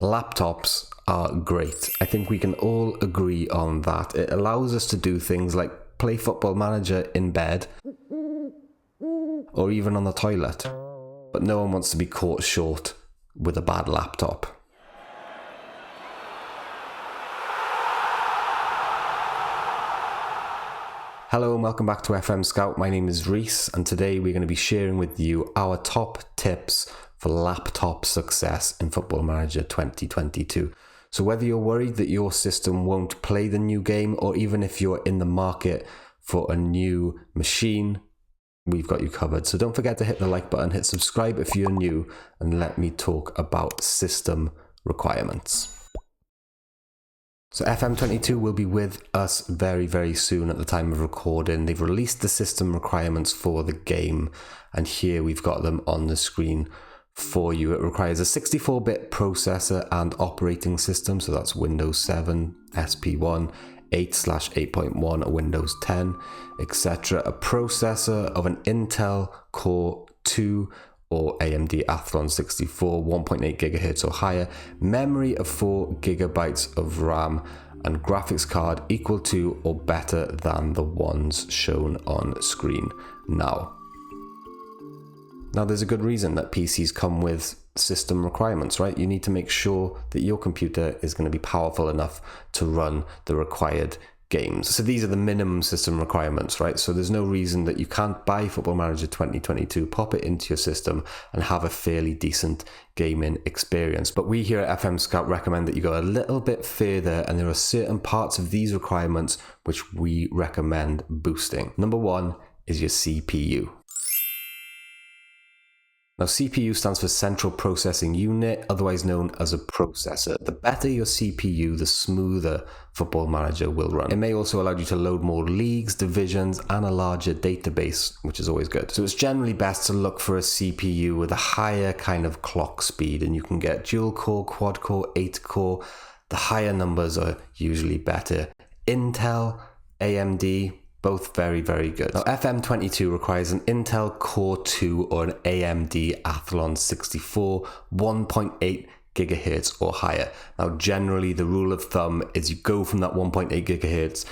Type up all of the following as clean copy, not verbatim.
Laptops are great. I think we can all agree on that. It allows us to do things like play Football Manager in bed or even on the toilet. But no one wants to be caught short with a bad laptop. Hello and welcome back to FM Scout. My name is Rhys and today we're going to be sharing with you our top tips for laptop success in Football Manager 2022. So whether you're worried that your system won't play the new game, or even if you're in the market for a new machine, we've got you covered. So don't forget to hit the like button, hit subscribe if you're new, and let me talk about system requirements. So FM22 will be with us very, very soon at the time of recording. They've released the system requirements for the game, and here we've got them on the screen for you. It requires a 64-bit processor and operating system, so that's Windows 7, SP1, 8/8.1, a Windows 10, etc. A processor of an Intel Core 2 or AMD Athlon 64, 1.8 gigahertz or higher, memory of 4 gigabytes of RAM, and graphics card equal to or better than the ones shown on screen now. Now, there's a good reason that PCs come with system requirements, right? You need to make sure that your computer is going to be powerful enough to run the required games. So these are the minimum system requirements, right? So there's no reason that you can't buy Football Manager 2022, pop it into your system and have a fairly decent gaming experience. But we here at FM Scout recommend that you go a little bit further, and there are certain parts of these requirements which we recommend boosting. Number one is your CPU. Now, CPU stands for Central Processing Unit, otherwise known as a processor. The better your CPU, the smoother Football Manager will run. It may also allow you to load more leagues, divisions, and a larger database, which is always good. So it's generally best to look for a CPU with a higher kind of clock speed, and you can get dual core, quad core, 8 core. The higher numbers are usually better. Intel, AMD, both very, very good. Now, FM22 requires an Intel Core 2 or an AMD Athlon 64, 1.8 gigahertz or higher. Now, generally, the rule of thumb is you go from that 1.8 gigahertz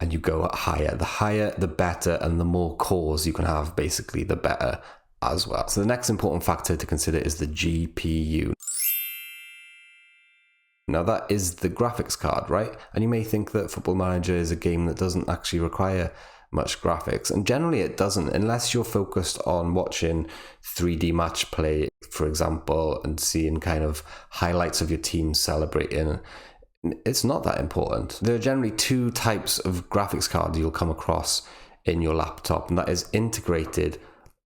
and you go higher. The higher, the better, and the more cores you can have, basically, the better as well. So the next important factor to consider is the GPU. Now, that is the graphics card, right? And you may think that Football Manager is a game that doesn't actually require much graphics. And generally it doesn't, unless you're focused on watching 3D match play, for example, and seeing kind of highlights of your team celebrating. It's not that important. There are generally two types of graphics cards you'll come across in your laptop, and that is integrated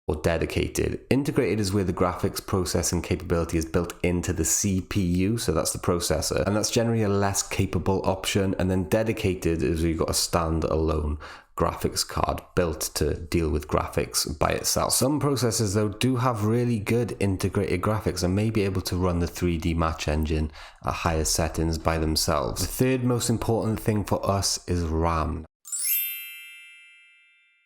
or dedicated. Integrated is where the graphics processing capability is built into the CPU, so that's the processor, and that's generally a less capable option. And then dedicated is where you've got a standalone graphics card built to deal with graphics by itself. Some processors, though, do have really good integrated graphics and may be able to run the 3D match engine at higher settings by themselves. The third most important thing for us is RAM.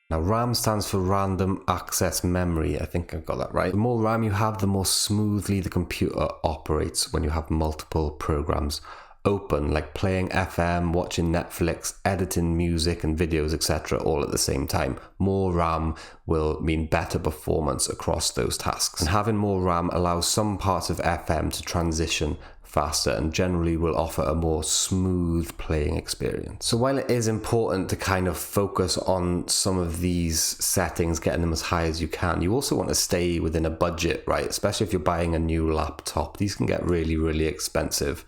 Now, RAM stands for Random Access Memory. I think I've got that right. The more RAM you have, the more smoothly the computer operates when you have multiple programs open, like playing FM, watching Netflix, editing music and videos, etc., all at the same time. More RAM will mean better performance across those tasks. And having more RAM allows some parts of FM to transition faster and generally will offer a more smooth playing experience. So while it is important to kind of focus on some of these settings, getting them as high as you can, you also want to stay within a budget, right? Especially if you're buying a new laptop. These can get really, really expensive.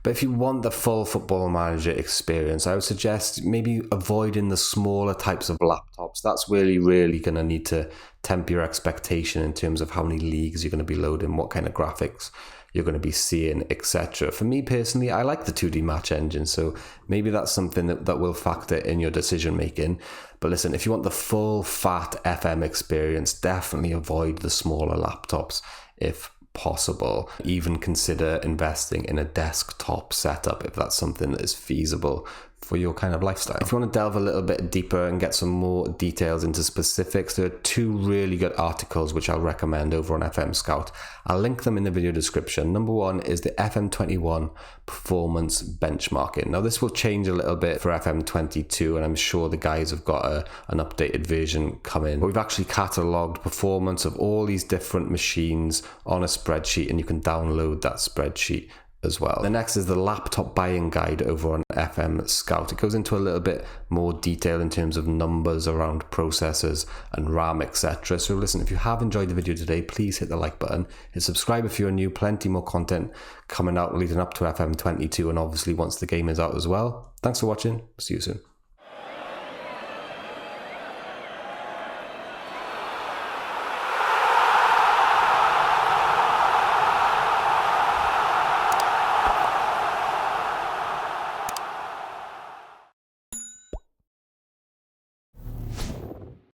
But if you want the full Football Manager experience, I would suggest maybe avoiding the smaller types of laptops. That's really going to need to temper your expectation in terms of how many leagues you're going to be loading, what kind of graphics you're going to be seeing, etc. For me personally, I like the 2D match engine, so maybe that's something that will factor in your decision making. But listen, if you want the full fat FM experience, definitely avoid the smaller laptops if possible. Even consider investing in a desktop setup if that's something that is feasible for your kind of lifestyle. If you want to delve a little bit deeper and get some more details into specifics, there are 2 really good articles which I'll recommend over on FM Scout. I'll link them in the video description. Number 1 is the FM21 performance benchmarking. Now this will change a little bit for FM22, and I'm sure the guys have got an updated version coming. But we've actually catalogued performance of all these different machines on a spreadsheet, and you can download that spreadsheet as well. The next is the laptop buying guide over on FM Scout. It goes into a little bit more detail in terms of numbers around processors and RAM, etc. So listen, if you have enjoyed the video today, please hit the like button, hit subscribe if you're new. Plenty more content coming out leading up to FM22, and obviously once the game is out as well. Thanks for watching. See you soon.